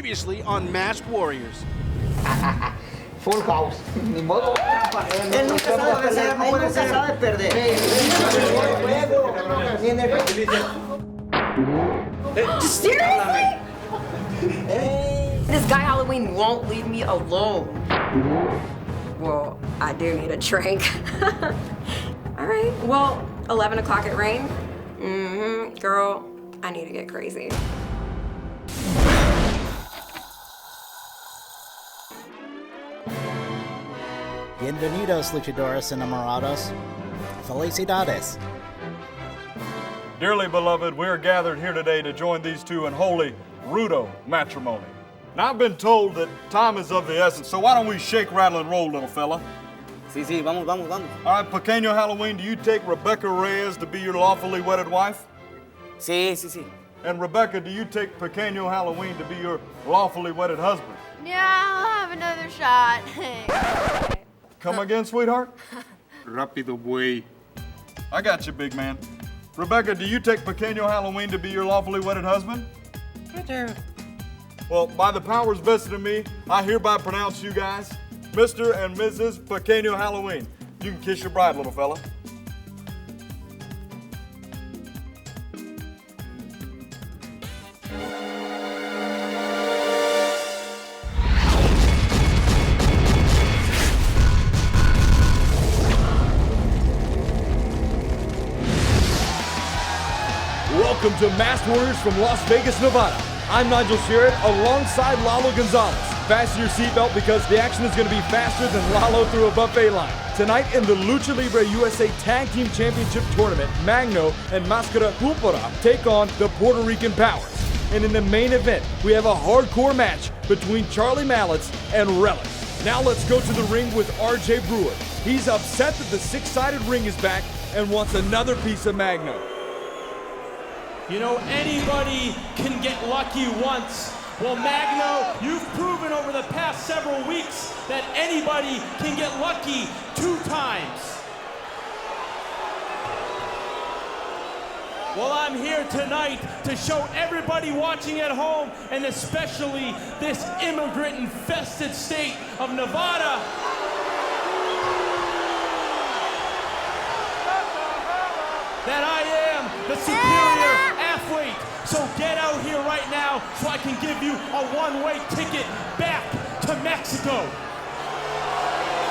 Previously on Masked Warriors. Full house. Ni modo. Él nunca sabe perder. Seriously? This guy Halloween won't leave me alone. Well, I do need a drink. All right, well, 11 o'clock at Rain. Girl, I need to get crazy. Bienvenidos, luchadores enamorados. Felicidades. Dearly beloved, we are gathered here today to join these two in holy rudo matrimony. Now, I've been told that time is of the essence, so why don't we shake, rattle, and roll, little fella? Sí, vamos. All right, Pequeño Halloween, do you take Rebecca Reyes to be your lawfully wedded wife? Sí. And Rebecca, do you take Pequeño Halloween to be your lawfully wedded husband? Yeah, I'll have another shot. Come again, sweetheart? Rápido, güey. I got you, big man. Rebecca, do you take Pequeño Halloween to be your lawfully wedded husband? Well, by the powers vested in me, I hereby pronounce you guys Mr. and Mrs. Pequeño Halloween. You can kiss your bride, little fella. Welcome to Masked Warriors from Las Vegas, Nevada. I'm Nigel Sherritt alongside Lalo Gonzalez. Fasten your seatbelt because the action is going to be faster than Lalo through a buffet line. Tonight in the Lucha Libre USA Tag Team Championship Tournament, Magno and Mascara Purpura take on the Puerto Rican Powers. And in the main event, we have a hardcore match between Charly Malice and Rellik. Now let's go to the ring with RJ Brewer. He's upset that the six-sided ring is back and wants another piece of Magno. You know, anybody can get lucky once. Well, Magno, you've proven over the past several weeks that anybody can get lucky 2 times. Well, I'm here tonight to show everybody watching at home, and especially this immigrant-infested state of Nevada, that I am the superior athlete. So get out here right now so I can give you a one-way ticket back to Mexico.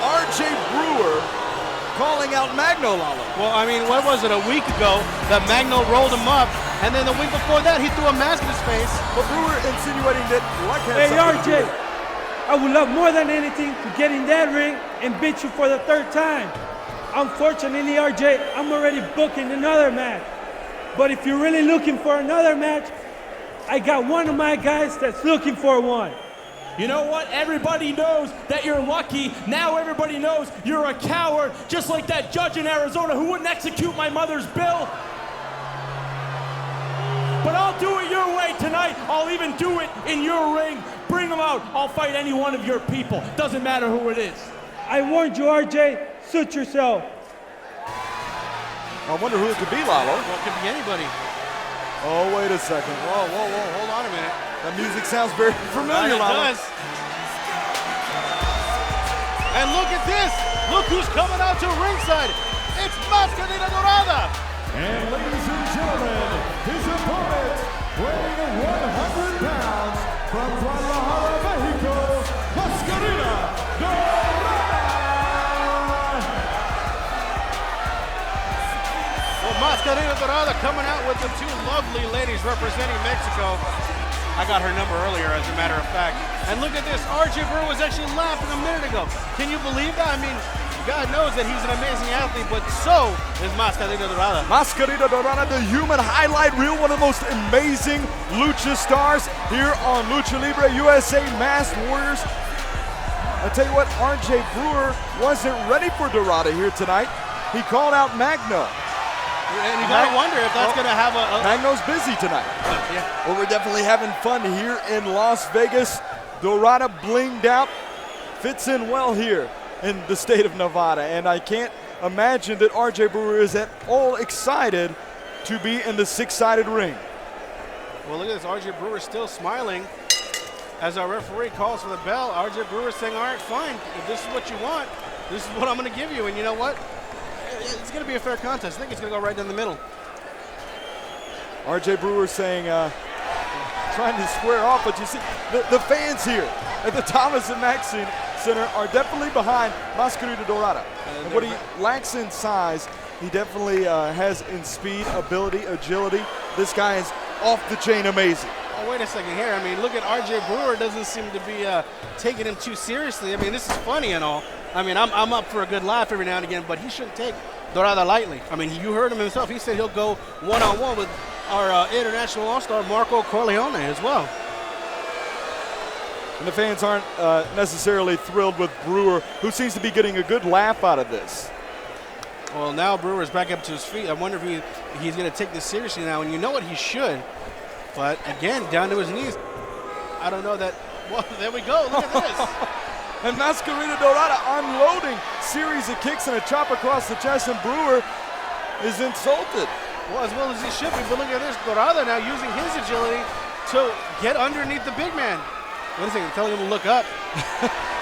RJ Brewer calling out Magno, Lalo. Well, I mean, what was it, a week ago that Magno rolled him up, and then the week before that, he threw a mask in his face. But Brewer insinuating that Luck had Hey, something to do RJ, with it. I would love more than anything to get in that ring and beat you for the 3rd time. Unfortunately, RJ, I'm already booking another match. But if you're really looking for another match, I got one of my guys that's looking for one. You know what? Everybody knows that you're lucky. Now everybody knows you're a coward, just like that judge in Arizona who wouldn't execute my mother's bill. But I'll do it your way tonight. I'll even do it in your ring. Bring them out. I'll fight any one of your people. Doesn't matter who it is. I warned you, RJ. Suit yourself. I wonder who it could be, Lalo. Well, it could be anybody. Oh, wait a second. Whoa, hold on a minute. That music sounds very familiar, It Lalo. does. And look at this. Look who's coming out to ringside. It's Mascarita Dorada. And ladies and gentlemen, his opponent, weighing 100 pounds from Guadalajara, Mexico, Mascarita Dorada. Well, Mascarita Dorada coming out with the 2 lovely ladies representing Mexico. I got her number earlier, as a matter of fact. And look at this. RJ Brewer was actually laughing a minute ago. Can you believe that? I mean, God knows that he's an amazing athlete, but so is Mascarita Dorada. Mascarita Dorada, the human highlight reel, one of the most amazing lucha stars here on Lucha Libre USA Masked Warriors. I tell you what, RJ Brewer wasn't ready for Dorada here tonight. He called out Magno. And you gotta wonder if that's gonna have a... Magno's busy tonight. Yeah. Well, we're definitely having fun here in Las Vegas. Dorada blinged out, fits in well here in the state of Nevada, and I can't imagine that RJ Brewer is at all excited to be in the 6-sided ring. Well, look at this. RJ Brewer still smiling. as our referee calls for the bell, RJ Brewer saying, all right, fine, if this is what you want, this is what I'm going to give you. And you know what? It's going to be a fair contest. I think it's going to go right down the middle. RJ Brewer saying, trying to square off, but you see, the fans here at the Thomas and Mack Center are definitely behind Mascarita Dorada. And what he lacks in size, he definitely has in speed, ability, agility. This guy is off the chain amazing. Oh, wait a second here. I mean, look at RJ Brewer doesn't seem to be taking him too seriously. I mean, this is funny and all. I mean, I'm up for a good laugh every now and again, but he shouldn't take Dorada lightly. I mean, you heard him himself. He said he'll go one-on-one with our international all-star Marco Corleone as well. And the fans aren't necessarily thrilled with Brewer, who seems to be getting a good laugh out of this. Well, now Brewer's back up to his feet. I wonder if he's going to take this seriously now, and you know what, he should. But again, down to his knees. I don't know that. Well, there we go. Look at this. And Mascarita Dorada unloading series of kicks and a chop across the chest, and Brewer is insulted. Well, as well as he should be. But look at this. Dorada now using his agility to get underneath the big man. Wait a second, telling him to look up.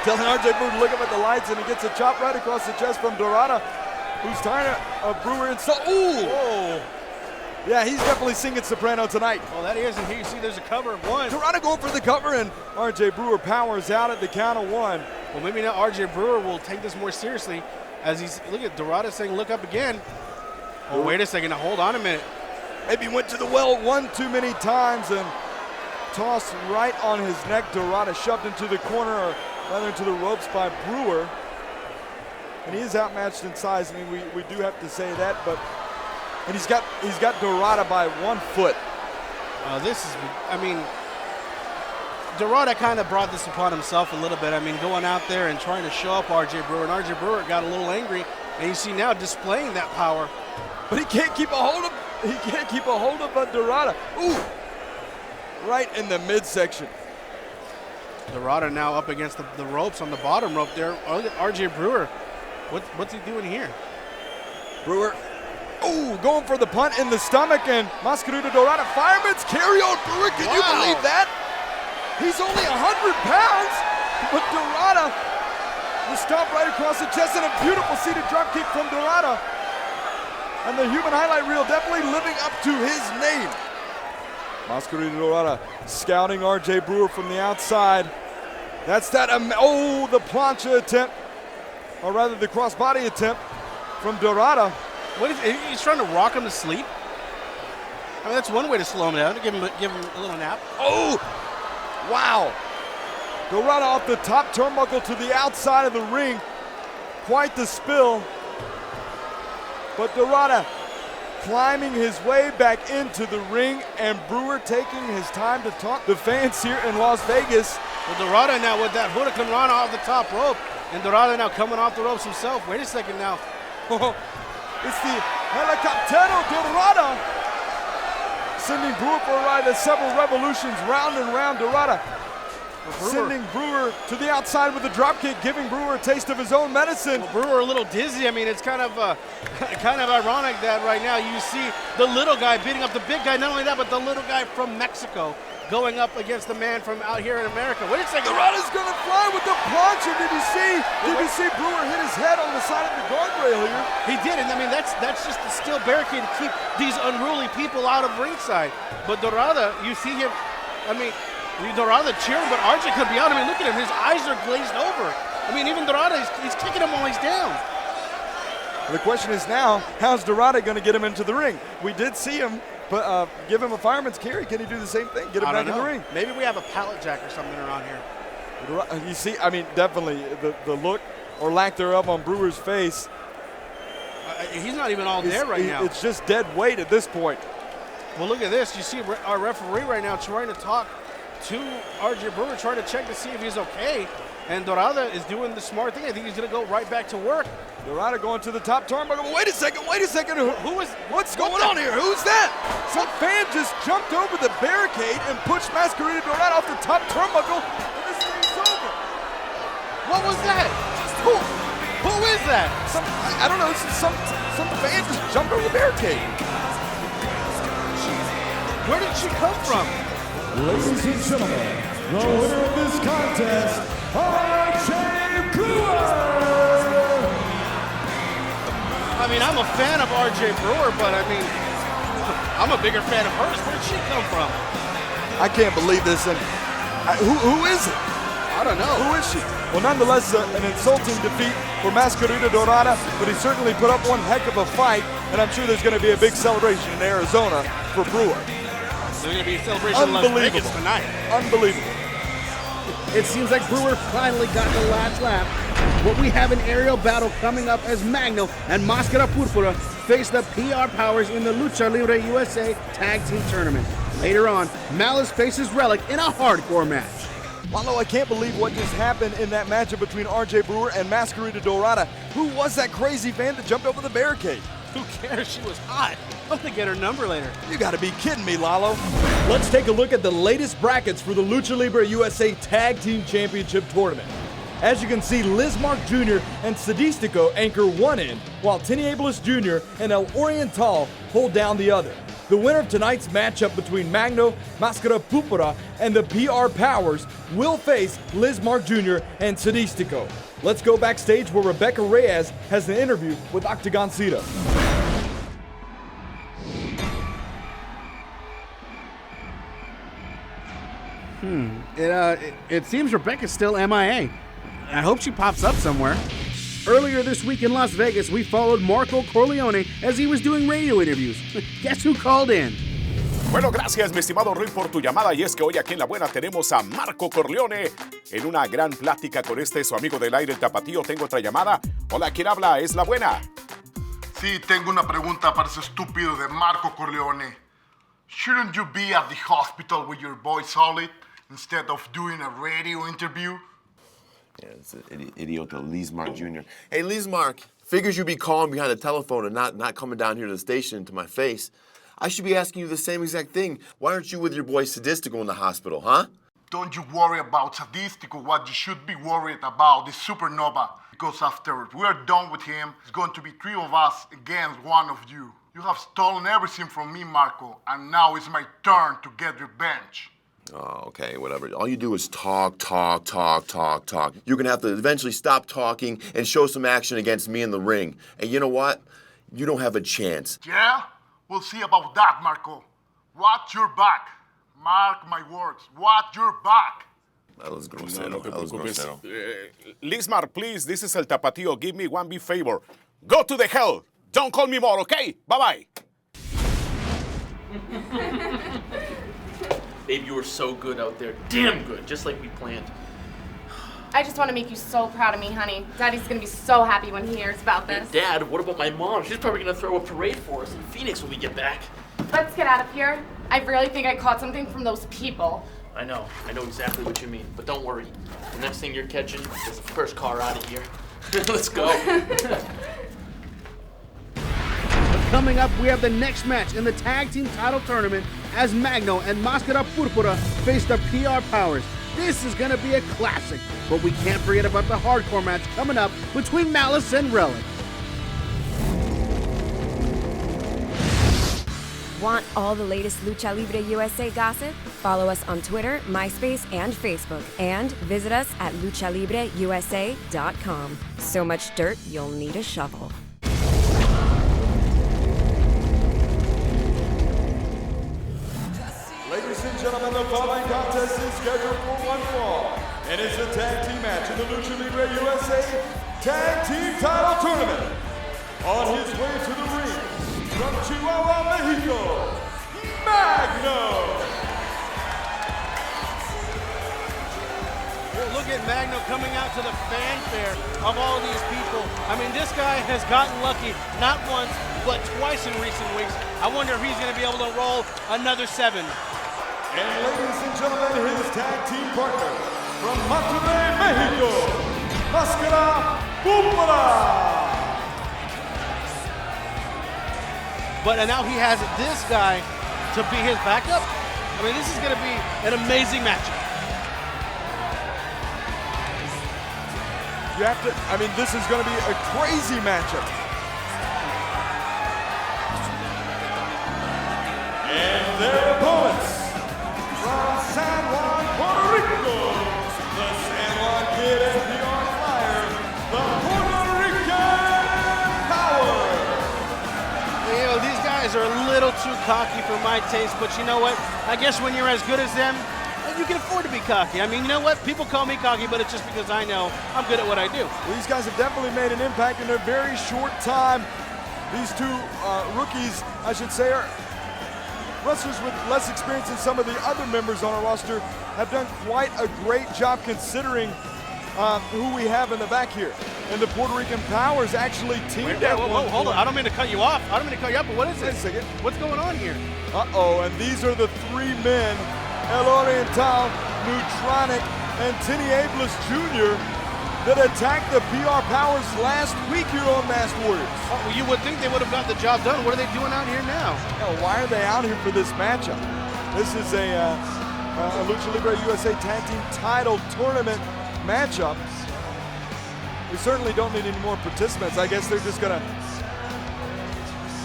Telling RJ Brewer to look up at the lights, and he gets a chop right across the chest from Dorada, who's trying to Brewer insult. Ooh! Whoa. Yeah, he's definitely singing soprano tonight. Well, that is, and here you see there's a cover of one. Dorada going for the cover, and RJ Brewer powers out at the count of one. Well, maybe now RJ Brewer will take this more seriously as he's, look at Dorada saying look up again. Oh, wait a second, now hold on a minute. Maybe went to the well one too many times and tossed right on his neck. Dorada shoved into the corner, or rather into the ropes by Brewer. And he is outmatched in size. I mean, we do have to say that, but and he's got Dorada by 1 foot. This is, I mean, Dorada kind of brought this upon himself a little bit. I mean, going out there and trying to show up RJ Brewer, and RJ Brewer got a little angry, and you see now displaying that power. But he can't keep a hold of Dorada. Ooh! Right in the midsection. Dorada now up against the ropes on the bottom rope there. Oh, look at RJ Brewer. What's he doing here? Brewer, ooh, going for the punt in the stomach, and Mascarita Dorada, fireman's carry on Brewer. Can you believe that? He's only 100 pounds, but Dorada, the stomp right across the chest, and a beautiful seated drop kick from Dorada. And the human highlight reel definitely living up to his name. Mascarita Dorada scouting RJ Brewer from the outside. That's that, the plancha attempt, or rather the crossbody attempt from Dorada. What is he's trying to rock him to sleep? I mean, that's one way to slow him down, to give him a little nap. Oh, wow. Dorada off the top turnbuckle to the outside of the ring. Quite the spill. But Dorada climbing his way back into the ring, and Brewer taking his time to talk to fans here in Las Vegas. Well, Dorada now with that Hurricane Rana off the top rope, and Dorada now coming off the ropes himself. Wait a second now. It's the Helicoptero Dorada, sending Brewer for a ride of several revolutions round and round. Dorada sending Brewer to the outside with a dropkick, giving Brewer a taste of his own medicine. Well, Brewer a little dizzy. I mean, it's kind of ironic that right now you see the little guy beating up the big guy. Not only that, but the little guy from Mexico going up against the man from out here in America. Wait a second. Dorada's gonna fly with the plancha. Did you see Brewer hit his head on the side of the guardrail here? He did, and I mean that's just the steel barricade to keep these unruly people out of ringside. But Dorada, you see him. I mean, Dorada cheering, but RJ could be out. I mean, look at him. His eyes are glazed over. I mean, even Dorada, he's kicking him while he's down. The question is now, how's Dorada going to get him into the ring? We did see him, but give him a fireman's carry. Can he do the same thing? Get him back in the ring? Maybe we have a pallet jack or something around here. You see, I mean, definitely the look or lack thereof on Brewer's face. He's not even all there right now. It's just dead weight at this point. Well, look at this. You see our referee right now trying to talk to RJ Brewer, trying to check to see if he's okay. And Dorada is doing the smart thing. I think he's going to go right back to work. Dorada going to the top turnbuckle. Wait a second. What's going on here? Who's that? Some fan just jumped over the barricade and pushed Mascarita Dorada off the top turnbuckle, and this thing's over. What was that? Who is that? I don't know. Some fan just jumped over the barricade. Where did she come from? Ladies and gentlemen, the winner of this contest, RJ Brewer. I mean, I'm a fan of RJ Brewer, but I mean, I'm a bigger fan of hers. Where'd she come from? I can't believe this. And who is it? I don't know. Who is she? Well, nonetheless, an insulting defeat for Mascarita Dorada, but he certainly put up one heck of a fight, and I'm sure there's going to be a big celebration in Arizona for Brewer. There's going to be a celebration in Las Vegas tonight. Unbelievable. It seems like Brewer finally got the last lap. But we have an aerial battle coming up as Magno and Mascara Purpura face the PR powers in the Lucha Libre USA Tag Team Tournament. Later on, Malice faces Rellik in a hardcore match. Lalo, I can't believe what just happened in that matchup between RJ Brewer and Mascarita Dorada. Who was that crazy fan that jumped over the barricade? Who cares? She was hot. Hope they get her number later. You gotta be kidding me, Lalo. Let's take a look at the latest brackets for the Lucha Libre USA Tag Team Championship Tournament. As you can see, Lizmark Jr. and Sadistico anchor one end, while Tinieblas Jr. and El Oriental hold down the other. The winner of tonight's matchup between Magno, Mascara Purpura, and the PR Powers will face Lizmark Jr. and Sadistico. Let's go backstage where Rebecca Reyes has an interview with Octagoncito. It seems Rebecca's still MIA. I hope she pops up somewhere. Earlier this week in Las Vegas, we followed Marco Corleone as he was doing radio interviews. Guess who called in? Bueno, gracias, mi estimado Rick, por tu llamada. Y es que hoy aquí en La Buena tenemos a Marco Corleone en una gran plática con su amigo del aire, el Tapatío. Tengo otra llamada. Hola, ¿quién habla? Es La Buena. Sí, tengo una pregunta para ese estúpido de Marco Corleone. Shouldn't you be at the hospital with your boy Solid instead of doing a radio interview? Yeah, it's an idiot, Lizmark Jr. Hey, Lizmark, figures you'd be calling behind the telephone and not coming down here to the station to my face. I should be asking you the same exact thing. Why aren't you with your boy Sadistico in the hospital, huh? Don't you worry about Sadistico. What you should be worried about is Supernova. Because after we're done with him, it's going to be 3 of us against 1 of you. You have stolen everything from me, Marco, and now it's my turn to get revenge. Oh, okay, whatever. All you do is talk. You're gonna have to eventually stop talking and show some action against me in the ring. And you know what? You don't have a chance. Yeah? We'll see about that, Marco. Watch your back. Mark my words. Watch your back. That was grosero. Lizmar, please, this is El Tapatío. Give me one big favor. Go to the hell. Don't call me more, okay? Bye-bye. Babe, you were so good out there. Damn good, just like we planned. I just want to make you so proud of me, honey. Daddy's going to be so happy when he hears about this. Hey, Dad, what about my mom? She's probably going to throw a parade for us in Phoenix when we get back. Let's get out of here. I really think I caught something from those people. I know exactly what you mean, but don't worry. The next thing you're catching is the first car out of here. Let's go. Coming up, we have the next match in the Tag Team Title Tournament as Magno and Mascara Purpura face the PR Powers. This is going to be a classic, but we can't forget about the hardcore match coming up between Malice and Rellik. Want all the latest Lucha Libre USA gossip? Follow us on Twitter, MySpace, and Facebook, and visit us at luchalibreusa.com. So much dirt, you'll need a shovel. Ladies and gentlemen, the following contest is scheduled for one fall, and it's a tag team match in the Lucha Libre USA Tag Team Title Tournament. On his way to the ring, from Chihuahua, Mexico, Magno! Well, look at Magno coming out to the fanfare of all these people. I mean, this guy has gotten lucky not once, but twice in recent weeks. I wonder if he's going to be able to roll another 7. And ladies and gentlemen, his tag team partner from Monterrey, Mexico, Mascara Purpura! But now he has this guy to be his backup. I mean, this is going to be an amazing matchup. You have to, I mean, this is going to be a crazy matchup. And their opponents from San Juan, Puerto Rico, cocky for my taste, but you know what? I guess when you're as good as them, you can afford to be cocky. I mean, you know what? People call me cocky, but it's just because I know I'm good at what I do. Well, these guys have definitely made an impact in a very short time. These two rookies, I should say, are wrestlers with less experience than some of the other members on our roster, have done quite a great job considering who we have in the back here. And the Puerto Rican Powers actually teamed up. Whoa, hold on. I don't mean to cut you off. but what is this? Wait a second. What's going on here? Uh-oh, and these are the three men, El Oriental, Neutronic, and Tinieblas Jr., that attacked the PR Powers last week here on Masked Warriors. Well, you would think they would have got the job done. What are they doing out here now? Why are they out here for this matchup? This is a Lucha Libre USA Tag Team Title Tournament matchup. We certainly don't need any more participants. I guess they're just gonna,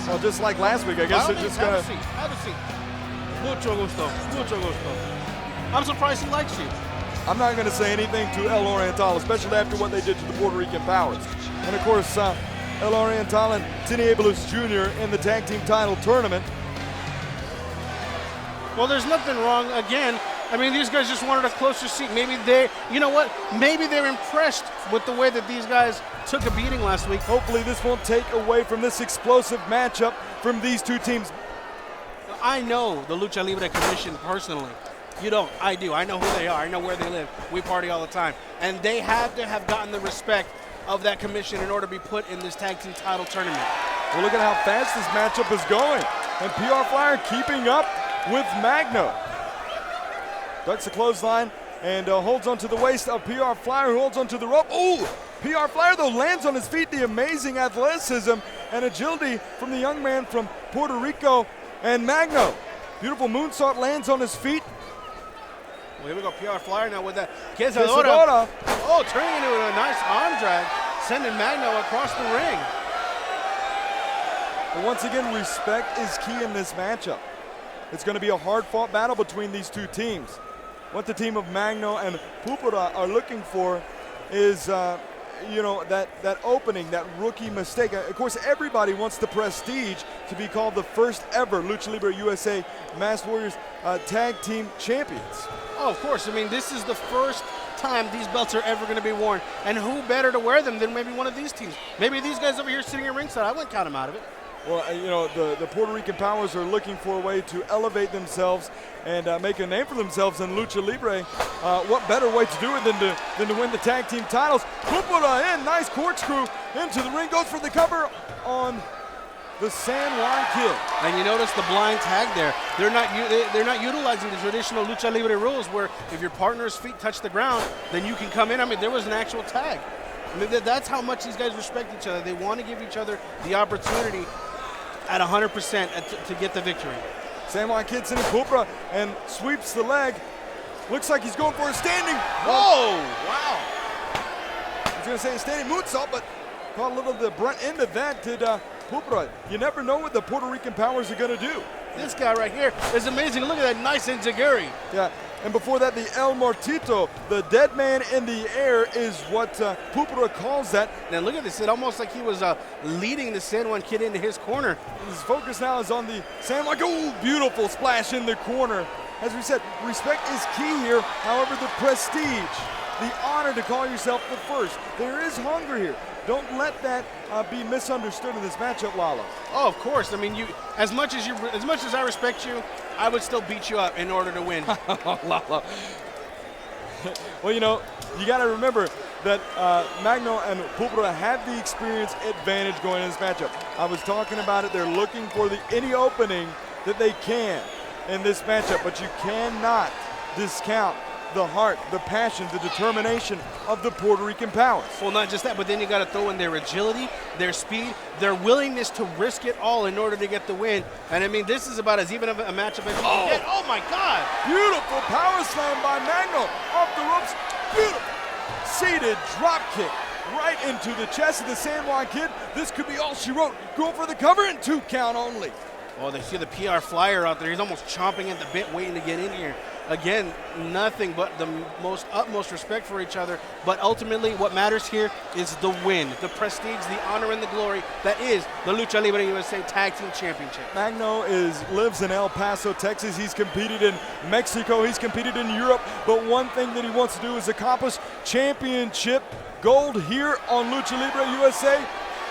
well, just like last week, I guess they're just gonna. Have a seat. Mucho gusto. Mucho gusto. I'm surprised he likes you. I'm not going to say anything to El Oriental, especially after what they did to the Puerto Rican Powers. And of course, El Oriental and Tinieblas Jr. in the Tag Team Title Tournament. Well, there's nothing wrong. Again, I mean, these guys just wanted a closer seat. Maybe you know what? Maybe they're impressed with the way that these guys took a beating last week. Hopefully this won't take away from this explosive matchup from these two teams. I know the Lucha Libre Commission personally. You don't. I do. I know who they are. I know where they live. We party all the time. And they had to have gotten the respect of that commission in order to be put in this tag team title tournament. Well, look at how fast this matchup is going. And PR Flyer keeping up with Magno. Ducks the clothesline and holds onto the waist of PR Flyer, who holds onto the rope. Ooh! PR Flyer, though, lands on his feet. The amazing athleticism and agility from the young man from Puerto Rico. And Magno, beautiful moonsault, lands on his feet. Well, here we go, PR Flyer now with that Quesadora. Oh, turning into a nice arm drag, sending Magno across the ring. But once again, respect is key in this matchup. It's going to be a hard-fought battle between these two teams. What the team of Magno and Purpura are looking for is, that opening, that rookie mistake. Of course, everybody wants the prestige to be called the first ever Lucha Libre USA Masked Warriors Tag Team Champions. Oh, of course. I mean, this is the first time these belts are ever going to be worn. And who better to wear them than maybe one of these teams? Maybe these guys over here sitting at ringside. I wouldn't count them out of it. Well, the Puerto Rican Powers are looking for a way to elevate themselves and make a name for themselves in Lucha Libre. What better way to do it than to win the tag team titles? Purpura in, nice corkscrew into the ring, goes for the cover on the San Juan Kid. And you notice the blind tag there. They're not utilizing the traditional Lucha Libre rules where if your partner's feet touch the ground, then you can come in. I mean, there was an actual tag. I mean, that's how much these guys respect each other. They want to give each other the opportunity at 100% to get the victory. San Juan Kid sending Purpura and sweeps the leg. Looks like he's going for a standing. Whoa! Wow! I was going to say a standing moonsault, but caught a little of the brunt end of that. Did Purpura. You never know what the Puerto Rican Powers are going to do. This guy right here is amazing. Look at that nice enziguri. Yeah, and before that, the El Martito, the dead man in the air, is what Purpura calls that. Now look at this. It almost like he was leading the San Juan Kid into his corner. His focus now is on the San Juan. Oh, beautiful splash in the corner. As we said, respect is key here. However, the prestige, the honor to call yourself the first. There is hunger here. Don't let that be misunderstood in this matchup, Lalo. Oh, of course. I mean, as much as I respect you, I would still beat you up in order to win. Lalo. Well, you got to remember that Magno and Purpura have the experience advantage going into this matchup. I was talking about it. They're looking for any opening that they can in this matchup, but you cannot discount the heart, the passion, the determination of the Puerto Rican Powers. Well, not just that, but then you got to throw in their agility, their speed, their willingness to risk it all in order to get the win. And I mean, this is about as even of a matchup as you can get. Oh my God! Beautiful power slam by Magno off the ropes. Beautiful seated drop kick right into the chest of the San Juan Kid. This could be all she wrote. Going for the cover and 2 count only. Oh, they see the PR flyer out there. He's almost chomping at the bit, waiting to get in here. Again, nothing but the utmost respect for each other. But ultimately, what matters here is the win, the prestige, the honor, and the glory that is the Lucha Libre USA Tag Team Championship. Magno lives in El Paso, Texas. He's competed in Mexico. He's competed in Europe. But one thing that he wants to do is accomplish championship gold here on Lucha Libre USA.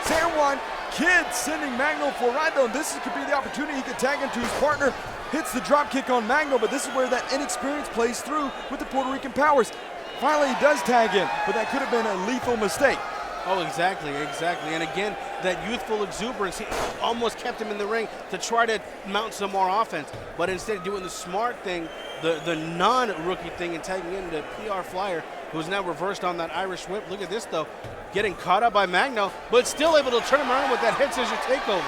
San Juan Kid sending Magno for a ride, though. This could be the opportunity he could tag into his partner. Hits the drop kick on Magno, but this is where that inexperience plays through with the Puerto Rican powers. Finally, he does tag in, but that could have been a lethal mistake. Oh, exactly. And again, that youthful exuberance almost kept him in the ring to try to mount some more offense. But instead of doing the smart thing, the non-rookie thing and tagging in the PR flyer, who's now reversed on that Irish whip. Look at this, though. Getting caught up by Magno, but still able to turn him around with that head scissor takeover.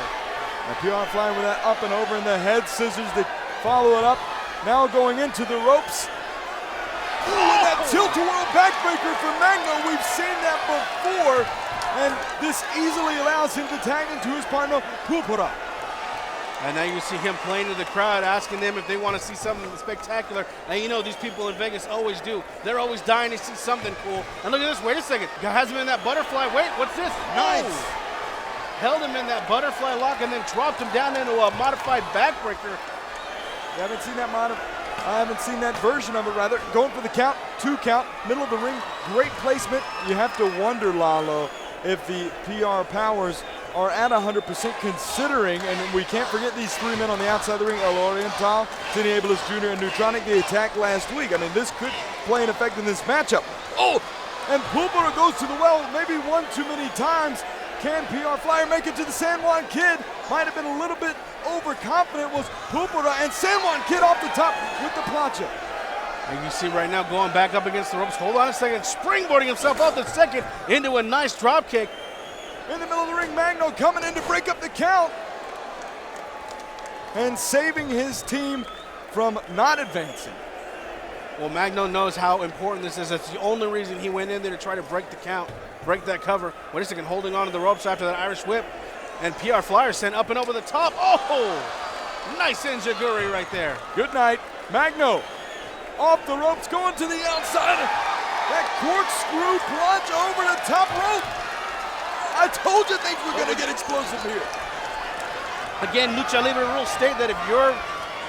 The PR flyer with that up and over and the head scissors to follow it up. Now going into the ropes. Ooh, and that tilt-a-whirl backbreaker for Magno. We've seen that before. And this easily allows him to tag into his partner, Purpura. And now you see him playing to the crowd, asking them if they want to see something spectacular. And you know these people in Vegas always do. They're always dying to see something cool. And look at this, wait a second. Has him in that butterfly. Wait, what's this? Nice. Oh. Held him in that butterfly lock and then dropped him down into a modified backbreaker. I haven't seen that version of it, rather. Going for the count, 2 count, middle of the ring, great placement. You have to wonder, Lalo, if the PR powers are at 100% considering, and we can't forget these 3 men on the outside of the ring, El Oriental, Tini Abeles Jr., and Neutronic, they attacked last week. I mean, this could play an effect in this matchup. Oh, and Purpura goes to the well maybe one too many times. Can PR Flyer make it to the San Juan Kid? Might have been a little bit overconfident was Purpura, and San Juan Kid off the top with the plancha. And you see right now going back up against the ropes. Hold on a second, springboarding himself off the second into a nice drop kick. In the middle of the ring, Magno coming in to break up the count and saving his team from not advancing. Well, Magno knows how important this is. That's the only reason he went in there to try to break the count, break that cover. Wait a second, holding on to the ropes after that Irish whip. And PR Flyer sent up and over the top. Oh, nice enziguri right there. Good night. Magno off the ropes, going to the outside. That corkscrew plunge over the top rope. I told you things were going to get explosive here. Again, Lucha Libre rules state that if your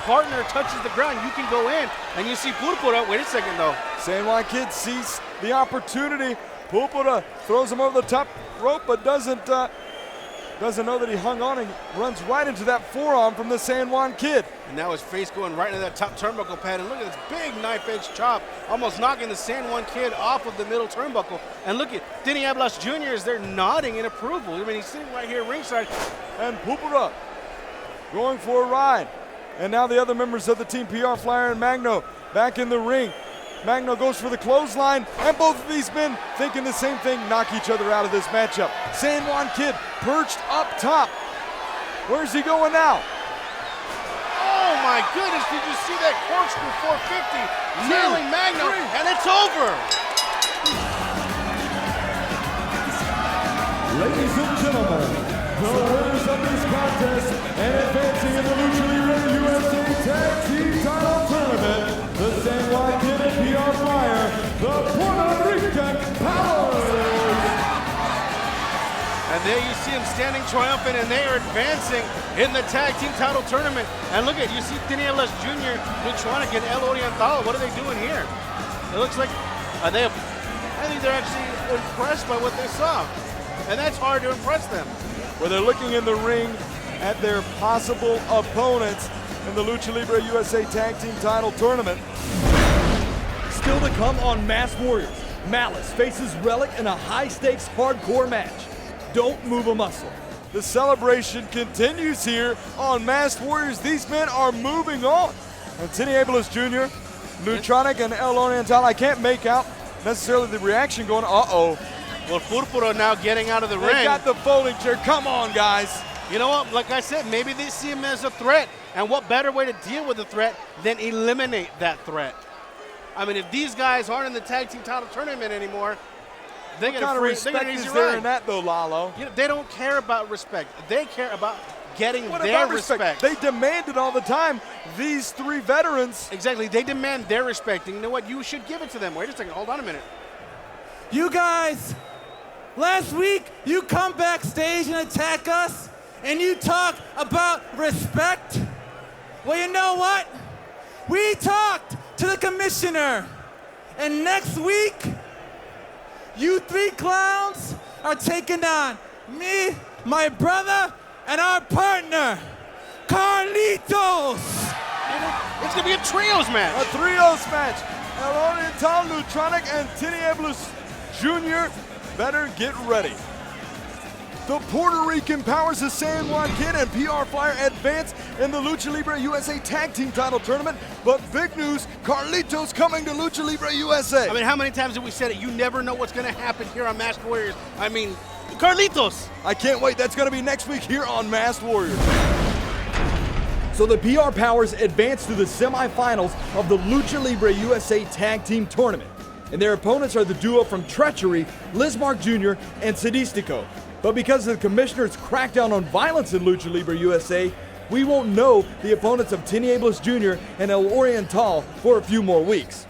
partner touches the ground, you can go in. And you see Purpura. Wait a second, though. San Juan Kid sees the opportunity. Purpura throws him over the top rope, but doesn't know that he hung on and runs right into that forearm from the San Juan Kid. And now his face going right into that top turnbuckle pad. And look at this big knife-edge chop, almost knocking the San Juan Kid off of the middle turnbuckle. And look at Tini Abeles Jr. as they're nodding in approval. I mean, he's sitting right here ringside. And Purpura going for a ride. And now the other members of the team, PR Flyer and Magno, back in the ring. Magno goes for the clothesline, and both of these men thinking the same thing, knock each other out of this matchup. San Juan Kid perched up top. Where's he going now? Oh my goodness, did you see that corkscrew 450 nailing Magno, and it's over. Ladies and gentlemen, the winners of this contest and advancing in the Lucha Libre USA Tag Team Title Tournament, the San Juan Kid and PR Flyer, the Puerto Rican Powers. And there you see him standing triumphant, and they are advancing in the Tag Team Title Tournament. And look at, you see Tini Abeles Jr., Neutronic, and El Oriental. What are they doing here? It looks like, I think they're actually impressed by what they saw. And that's hard to impress them. Well, they're looking in the ring at their possible opponents in the Lucha Libre USA Tag Team Title Tournament. Still to come on Masked Warriors, Malice faces Rellik in a high-stakes hardcore match. Don't move a muscle. The celebration continues here on Masked Warriors. These men are moving on. And Tini Abeles Jr., Neutronic, and El Oriental, I can't make out necessarily the reaction going, uh-oh. Well, Purpura now getting out of the ring. They got the folding chair. Come on, guys. You know what? Like I said, maybe they see him as a threat. And what better way to deal with a threat than eliminate that threat? I mean, if these guys aren't in the Tag Team Title Tournament anymore, they get a free, they get an easy ride. In that, though, Lalo? You know, they don't care about respect. They care about getting What their about respect. They demand it all the time. These three veterans. Exactly. They demand their respect. And you know what? You should give it to them. Wait a second. Hold on a minute. You guys, last week you come backstage and attack us and you talk about respect. Well, you know what? We talked to the commissioner, and next week, you three clowns are taking on me, my brother, and our partner, Carlitos. It's going to be a trios match. A trios match. El Oriental, Lutronic, and Tinieblas Jr. better get ready. The Puerto Rican powers of San Juan Kid and PR Flyer advance in the Lucha Libre USA Tag Team Title Tournament. But big news, Carlitos coming to Lucha Libre USA. I mean, how many times have we said it? You never know what's going to happen here on Masked Warriors. I mean, Carlitos. I can't wait. That's going to be next week here on Masked Warriors. So the PR Powers advance to the semifinals of the Lucha Libre USA Tag Team Tournament. And their opponents are the duo from Treachery, Lizmark Jr. and Sadistico. But because of the commissioner's crackdown on violence in Lucha Libre USA, we won't know the opponents of Tinieblas Jr. and El Oriental for a few more weeks.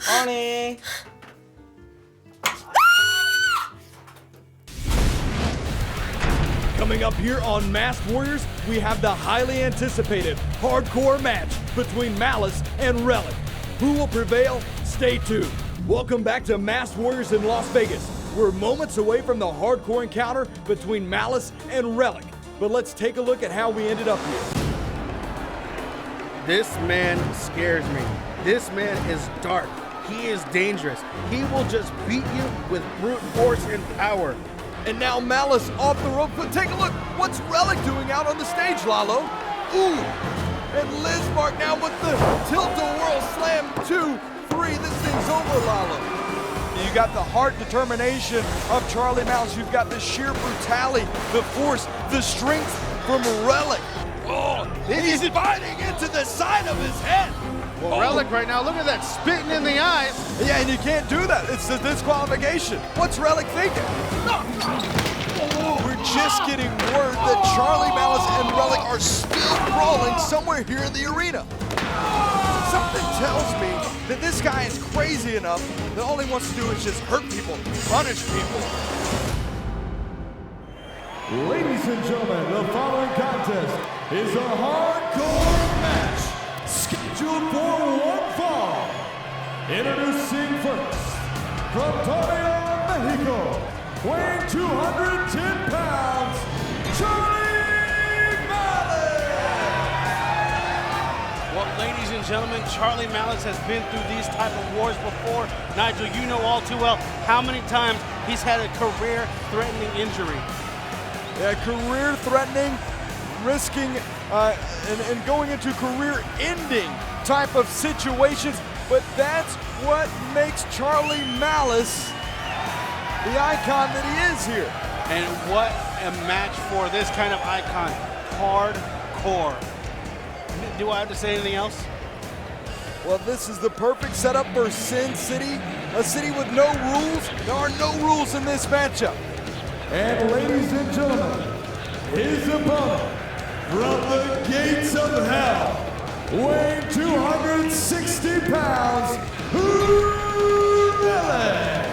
Honey. Coming up here on Masked Warriors, we have the highly anticipated hardcore match between Malice and Rellik. Who will prevail? Stay tuned. Welcome back to Masked Warriors in Las Vegas. We're moments away from the hardcore encounter between Malice and Rellik. But let's take a look at how we ended up here. This man scares me. This man is dark. He is dangerous. He will just beat you with brute force and power. And now Malice off the rope, but take a look. What's Rellik doing out on the stage, Lalo? Ooh! And Lizmark now with the tilt-a-whirl slam 2-3. This thing's over, Lalo. You got the heart determination of Charly Malice. You've got the sheer brutality, the force, the strength from Rellik. Oh, he's biting into the side of his head. Well, Rellik right now, look at that, spitting in the eyes. Yeah, and you can't do that. It's a disqualification. What's Rellik thinking? We're just getting word that Charly Malice and Rellik are still brawling somewhere here in the arena. Something tells me that this guy is crazy enough that all he wants to do is just hurt people, punish people. Ladies and gentlemen, the following contest is a hardcore match scheduled for one fall. Introducing first, from Torreon, Mexico, weighing 210 pounds, Charly Malice! Well, ladies and gentlemen, Charly Malice has been through these type of wars before. Nigel, you know all too well how many times he's had a career-threatening injury. Yeah, career-threatening, risking and going into career-ending type of situations, but that's what makes Charly Malice the icon that he is here. And what a match for this kind of icon, hardcore. Do I have to say anything else? Well, this is the perfect setup for Sin City, a city with no rules. There are no rules in this matchup. And ladies and gentlemen, his opponent from the gates of hell, weighing 260 pounds, Rellik.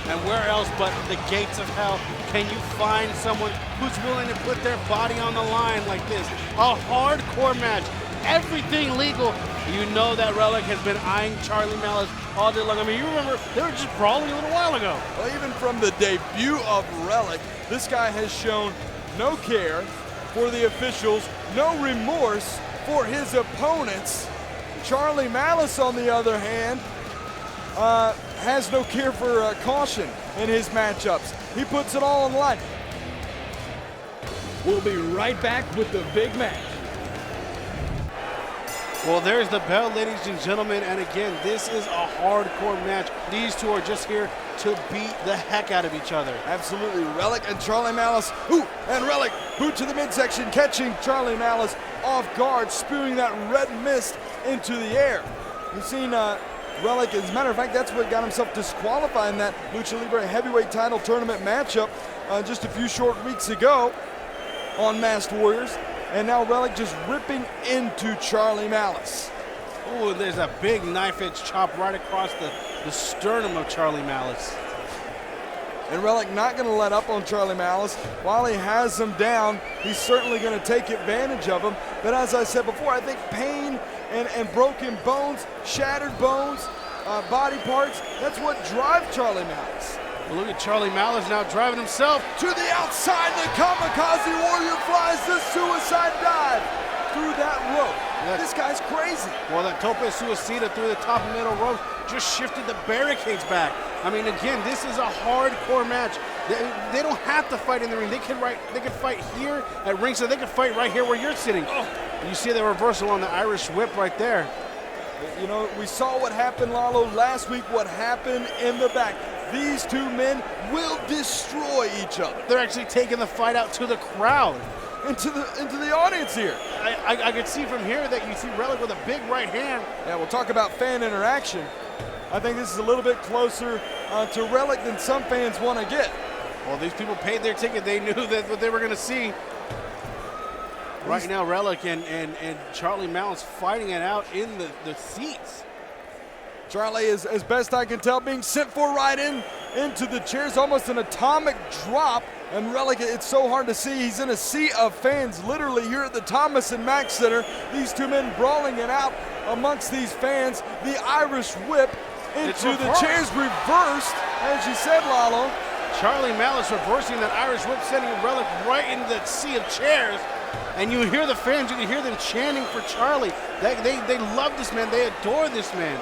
And where else but the gates of hell can you find someone who's willing to put their body on the line like this? A hardcore match, everything legal. You know that Rellik has been eyeing Charly Malice all day long. I mean, you remember, they were just brawling a little while ago. Well, even from the debut of Rellik, this guy has shown no care for the officials, no remorse for his opponents. Charly Malice, on the other hand, has no care for caution in his matchups. He puts it all on the line. We'll be right back with the big match. Well, there's the bell, ladies and gentlemen, and again, this is a hardcore match. These two are just here to beat the heck out of each other. Absolutely. Rellik and Charly Malice. Ooh, and Rellik boot to the midsection, catching Charly Malice off guard, spewing that red mist into the air. You've seen Rellik, as a matter of fact, that's what got himself disqualified in that Lucha Libre heavyweight title tournament matchup just a few short weeks ago on Masked Warriors. And now Rellik just ripping into Charly Malice. Ooh, there's a big knife edge chop right across the sternum of Charly Malice. And Rellik not going to let up on Charly Malice. While he has him down, he's certainly going to take advantage of him. But as I said before, I think pain and broken bones, shattered bones, body parts, that's what drives Charly Malice. Well, look at Charly Malice now driving himself to the outside. The Kamikaze Warrior flies the suicide dive through that rope. This guy's crazy. Well, that tope suicida through the top and middle rope just shifted the barricades back. I mean, again, this is a hardcore match. They don't have to fight in the ring. They can fight here at ringside. They can fight right here where you're sitting. Oh, you see the reversal on the Irish whip right there. You know, we saw what happened, Lalo, last week, what happened in the back. These two men will destroy each other. They're actually taking the fight out to the crowd. Into the audience here. I could see from here that you see Rellik with a big right hand. Yeah, we'll talk about fan interaction. I think this is a little bit closer to Rellik than some fans want to get. Well, these people paid their ticket. They knew that what they were going to see. Right now, Rellik and Charly Malice fighting it out in the seats. Charly is, as best I can tell, being sent for right into the chairs, almost an atomic drop. And Rellik, it's so hard to see. He's in a sea of fans, literally here at the Thomas and Mack Center. These two men brawling it out amongst these fans. The Irish whip into the chairs, reversed, as you said, Lalo. Charly Malice reversing that Irish whip, sending Rellik right into that sea of chairs. And you hear the fans, you can hear them chanting for Charly. They love this man, they adore this man.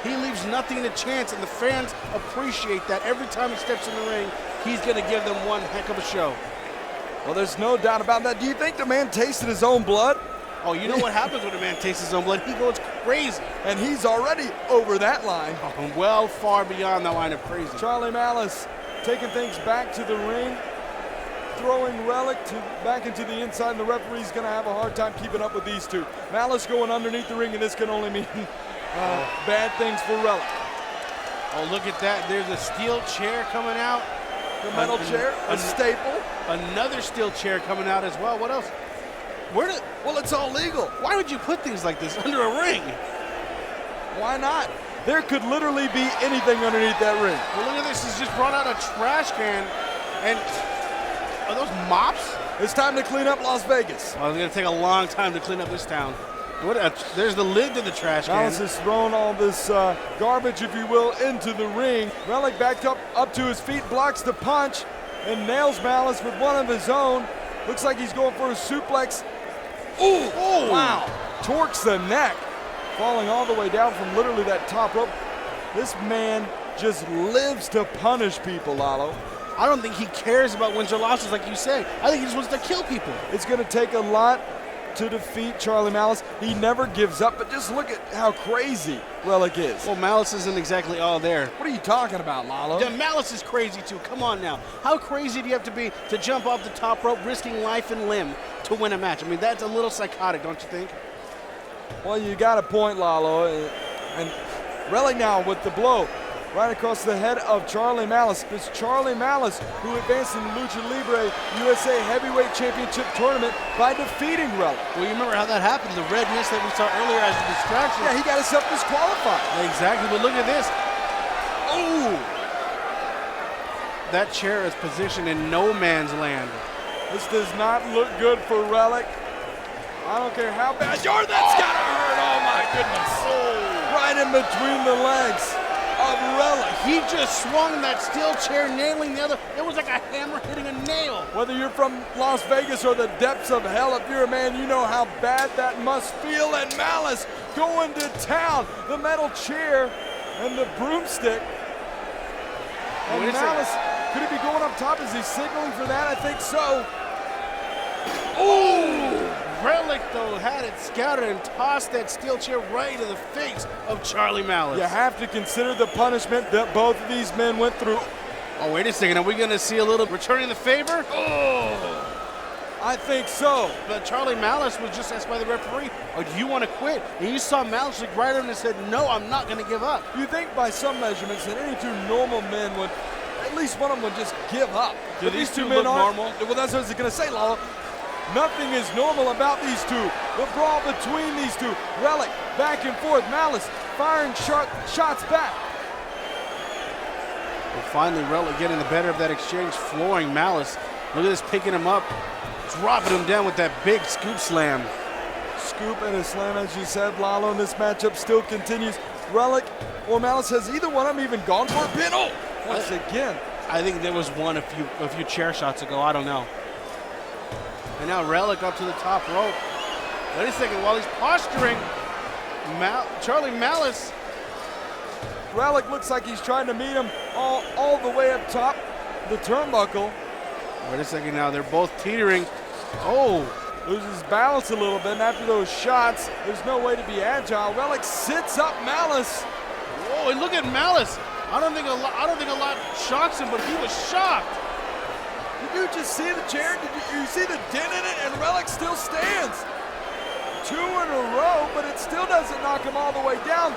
He leaves nothing to chance, and the fans appreciate that. Every time he steps in the ring, he's going to give them one heck of a show. Well, there's no doubt about that. Do you think the man tasted his own blood? Oh, you know what happens when a man tastes his own blood? He goes crazy. And he's already over that line. Oh, well far beyond the line of crazy. Charly Malice taking things back to the ring, throwing Rellik back into the inside, and the referee's going to have a hard time keeping up with these two. Malice going underneath the ring, and this can only mean bad things for Rellik. Oh, look at that. There's a steel chair coming out. The metal chair, a staple. Another steel chair coming out as well. What else? Well, it's all legal. Why would you put things like this under a ring? Why not? There could literally be anything underneath that ring. Well, look at this. He's just brought out a trash can. And are those mops? It's time to clean up Las Vegas. Well, it's going to take a long time to clean up this town. There's the lid to the trash can. Malice has thrown all this garbage, if you will, into the ring. Rellik backed up to his feet, blocks the punch, and nails Malice with one of his own. Looks like he's going for a suplex. Ooh, wow. Torques the neck, falling all the way down from literally that top rope. This man just lives to punish people, Lalo. I don't think he cares about wins or losses like you say. I think he just wants to kill people. It's going to take a lot to defeat Charly Malice. He never gives up, but just look at how crazy Rellik is. Well, Malice isn't exactly all there. What are you talking about, Lalo? Yeah, Malice is crazy too. Come on now. How crazy do you have to be to jump off the top rope, risking life and limb to win a match? I mean, that's a little psychotic, don't you think? Well, you got a point, Lalo. And Rellik now with the blow right across the head of Charly Malice. It's Charly Malice who advanced in the Lucha Libre USA Heavyweight Championship Tournament by defeating Rellik. Well, you remember how that happened, the red mist that we saw earlier as a distraction. Yeah, he got himself disqualified. Exactly, but look at this. Oh! That chair is positioned in no man's land. This does not look good for Rellik. I don't care how bad. That's gotta hurt. Oh my goodness. Oh. Right in between the legs of Rellik. He just swung that steel chair, nailing the other. It was like a hammer hitting a nail. Whether you're from Las Vegas or the depths of hell, if you're a man, you know how bad that must feel. And Malice going to town. The metal chair and the broomstick. And Malice, could he be going up top? Is he signaling for that? I think so. Oh! Rellik, though, had it scouted and tossed that steel chair right into the face of Charly Malice. You have to consider the punishment that both of these men went through. Oh, wait a second. Are we going to see a little returning the favor? Oh! I think so. But Charly Malice was just asked by the referee, "Oh, do you want to quit?" And you saw Malice look right at him and said, "No, I'm not going to give up." You think by some measurements that any two normal men would, at least one of them would just give up. Do but these two men look normal? Well, that's what I was going to say, Lalo. Nothing is normal about these two. The brawl between these two. Rellik back and forth. Malice firing shots back. And finally, Rellik getting the better of that exchange, flooring Malice. Look at this, picking him up, dropping him down with that big scoop slam. Scoop and a slam, as you said, Lalo, and this matchup still continues. Rellik or Malice, has either one of them even gone for a pin? Oh, once again. I think there was one a few chair shots ago. I don't know. And now Rellik up to the top rope. Wait a second, while he's posturing, Charly Malice. Rellik looks like he's trying to meet him all the way up top, the turnbuckle. Wait a second now, they're both teetering. Oh! Loses balance a little bit, and after those shots, there's no way to be agile. Rellik sits up Malice. Whoa, and look at Malice. I don't think a lot shocks him, but he was shocked. Did you just see the chair? Did you see the dent in it? And Rellik still stands. 2 in a row, but it still doesn't knock him all the way down.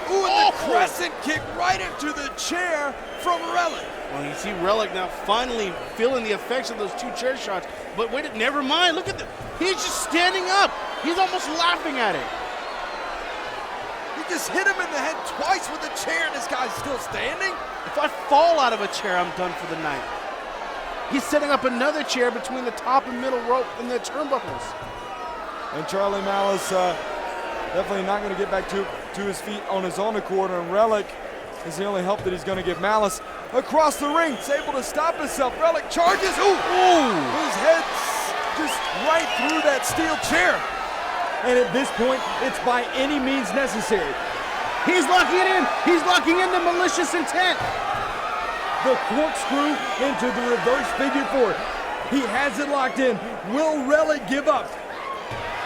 Ooh, and the crescent kick right into the chair from Rellik. Well, you see Rellik now finally feeling the effects of those 2 chair shots. But wait, never mind. Look at he's just standing up. He's almost laughing at it. He just hit him in the head twice with the chair, and this guy's still standing. If I fall out of a chair, I'm done for the night. He's setting up another chair between the top and middle rope and the turnbuckles. And Charly Malice definitely not going to get back to his feet on his own accord, and Rellik is the only help that he's going to give Malice. Across the ring, he's able to stop himself. Rellik charges. Ooh! His head's just right through that steel chair. And at this point, it's by any means necessary. He's locking it in. He's locking in the malicious intent. The corkscrew into the reverse figure 4. He has it locked in. Will Rellik give up?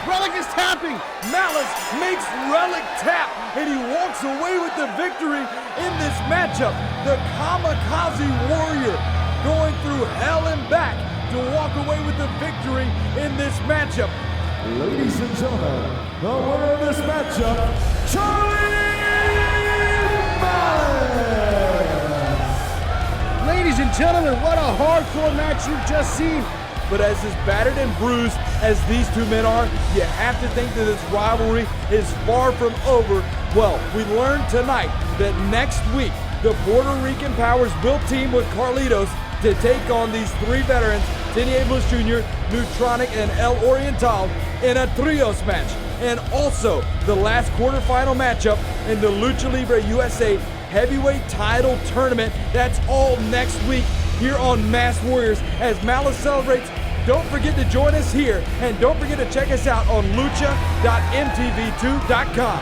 Rellik is tapping. Malice makes Rellik tap, and he walks away with the victory in this matchup. The kamikaze warrior going through hell and back to walk away with the victory in this matchup. Ladies and gentlemen, the winner of this matchup, Charly Malice! Ladies and gentlemen, what a hardcore match you've just seen. But as battered and bruised as these two men are, you have to think that this rivalry is far from over. Well, we learned tonight that next week, the Puerto Rican Powers will team with Carlitos to take on these 3 veterans, Denny Abeles Jr., Neutronic, and El Oriental, in a trios match. And also, the last quarterfinal matchup in the Lucha Libre USA Heavyweight Title Tournament. That's all next week here on Masked Warriors as Malice celebrates. Don't forget to join us here, and don't forget to check us out on lucha.mtv2.com.